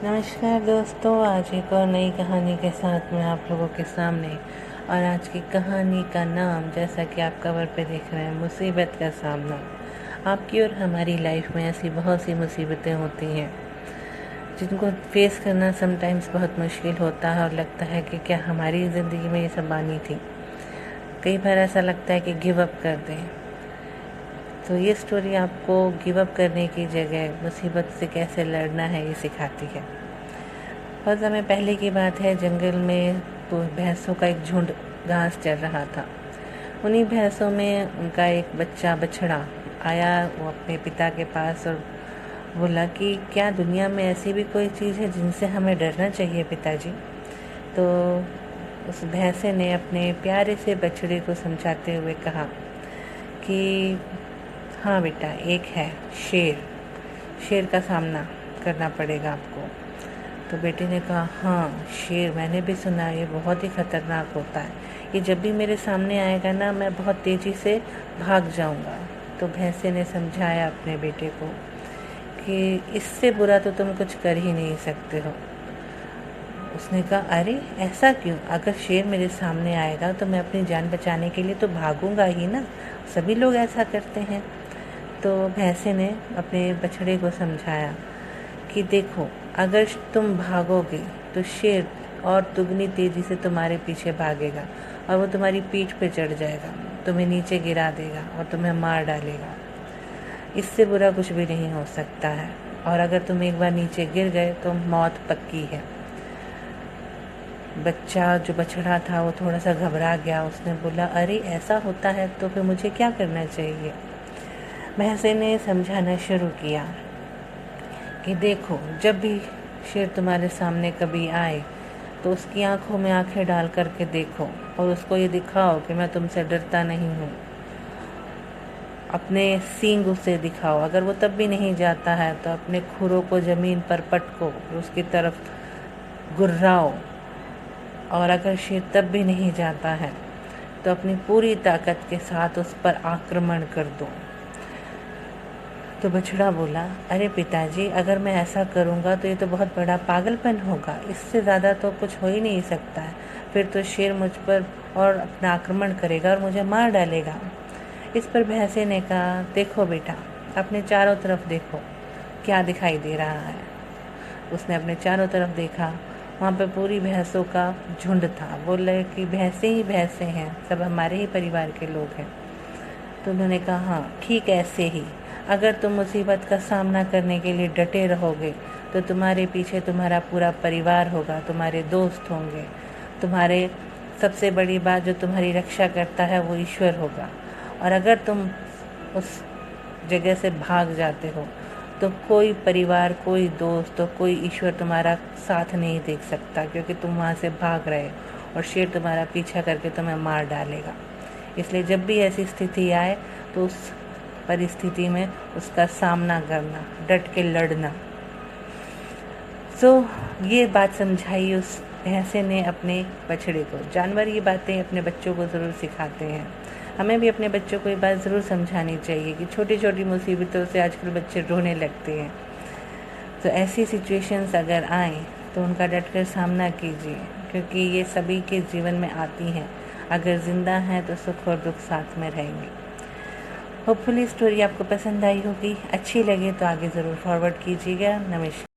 नमस्कार दोस्तों, आज एक और नई कहानी के साथ मैं आप लोगों के सामने। और आज की कहानी का नाम, जैसा कि आप कवर पे देख रहे हैं, मुसीबत का सामना। आपकी और हमारी लाइफ में ऐसी बहुत सी मुसीबतें होती हैं जिनको फेस करना समटाइम्स बहुत मुश्किल होता है और लगता है कि क्या हमारी ज़िंदगी में ये सब आनी थी। कई बार ऐसा लगता है कि गिव अप कर दें। तो ये स्टोरी आपको गिव अप करने की जगह मुसीबत से कैसे लड़ना है ये सिखाती है। बहुत समय पहले की बात है, जंगल में तो भैंसों का एक झुंड घास चर रहा था। उन्हीं भैंसों में उनका एक बछड़ा आया। वो अपने पिता के पास और बोला कि क्या दुनिया में ऐसी भी कोई चीज़ है जिनसे हमें डरना चाहिए पिताजी। तो उस भैंसे ने अपने प्यारे से बछड़े को समझाते हुए कहा कि हाँ बेटा, एक है शेर का सामना करना पड़ेगा आपको। तो बेटे ने कहा, हाँ शेर मैंने भी सुना है, ये बहुत ही खतरनाक होता है। ये जब भी मेरे सामने आएगा ना, मैं बहुत तेज़ी से भाग जाऊंगा। तो भैंसे ने समझाया अपने बेटे को कि इससे बुरा तो तुम कुछ कर ही नहीं सकते हो। उसने कहा, अरे ऐसा क्यों? अगर शेर मेरे सामने आएगा तो मैं अपनी जान बचाने के लिए तो भागूंगा ही ना, सभी लोग ऐसा करते हैं। तो भैंसे ने अपने बछड़े को समझाया कि देखो, अगर तुम भागोगे तो शेर और दुगनी तेज़ी से तुम्हारे पीछे भागेगा और वो तुम्हारी पीठ पे चढ़ जाएगा, तुम्हें नीचे गिरा देगा और तुम्हें मार डालेगा। इससे बुरा कुछ भी नहीं हो सकता है, और अगर तुम एक बार नीचे गिर गए तो मौत पक्की है। बछड़ा था वो थोड़ा सा घबरा गया। उसने बोला, अरे ऐसा होता है तो फिर मुझे क्या करना चाहिए? भैंसे ने समझाना शुरू किया कि देखो, जब भी शेर तुम्हारे सामने कभी आए तो उसकी आंखों में आंखें डाल करके देखो और उसको ये दिखाओ कि मैं तुमसे डरता नहीं हूँ। अपने सींग उसे दिखाओ। अगर वो तब भी नहीं जाता है तो अपने खुरों को ज़मीन पर पटको, उसकी तरफ गुर्राओ। और अगर शेर तब भी नहीं जाता है तो अपनी पूरी ताकत के साथ उस पर आक्रमण कर दो। तो बछड़ा बोला, अरे पिताजी, अगर मैं ऐसा करूँगा तो ये तो बहुत बड़ा पागलपन होगा। इससे ज़्यादा तो कुछ हो ही नहीं सकता है। फिर तो शेर मुझ पर और अपना आक्रमण करेगा और मुझे मार डालेगा। इस पर भैंसे ने कहा, देखो बेटा, अपने चारों तरफ देखो, क्या दिखाई दे रहा है। उसने अपने चारों तरफ देखा। वहाँ पर पूरी भैंसों का झुंड था। बोल रहे कि भैंसे ही भैंसे हैं, सब हमारे ही परिवार के लोग हैं। तो उन्होंने कहा, हाँ ठीक ऐसे ही, अगर तुम मुसीबत का सामना करने के लिए डटे रहोगे तो तुम्हारे पीछे तुम्हारा पूरा परिवार होगा, तुम्हारे दोस्त होंगे, तुम्हारे सबसे बड़ी बात जो तुम्हारी रक्षा करता है वो ईश्वर होगा। और अगर तुम उस जगह से भाग जाते हो तो कोई परिवार, कोई दोस्त और कोई ईश्वर तुम्हारा साथ नहीं देख सकता, क्योंकि तुम वहाँ से भाग रहे और शेर तुम्हारा पीछा करके तुम्हें मार डालेगा। इसलिए जब भी ऐसी स्थिति आए तो उस परिस्थिति में उसका सामना करना, डट के लड़ना। ये बात समझाई उस भैंसे ने अपने बछड़े को। जानवर ये बातें अपने बच्चों को ज़रूर सिखाते हैं। हमें भी अपने बच्चों को ये बात ज़रूर समझानी चाहिए कि छोटी छोटी मुसीबतों से आजकल बच्चे रोने लगते हैं। तो ऐसी सिचुएशंस अगर आएँ तो उनका डट कर सामना कीजिए, क्योंकि ये सभी के जीवन में आती हैं। अगर ज़िंदा हैं तो सुख और दुख साथ में रहेंगे। होपफुली स्टोरी आपको पसंद आई होगी। अच्छी लगे तो आगे ज़रूर फॉरवर्ड कीजिएगा। नमस्कार।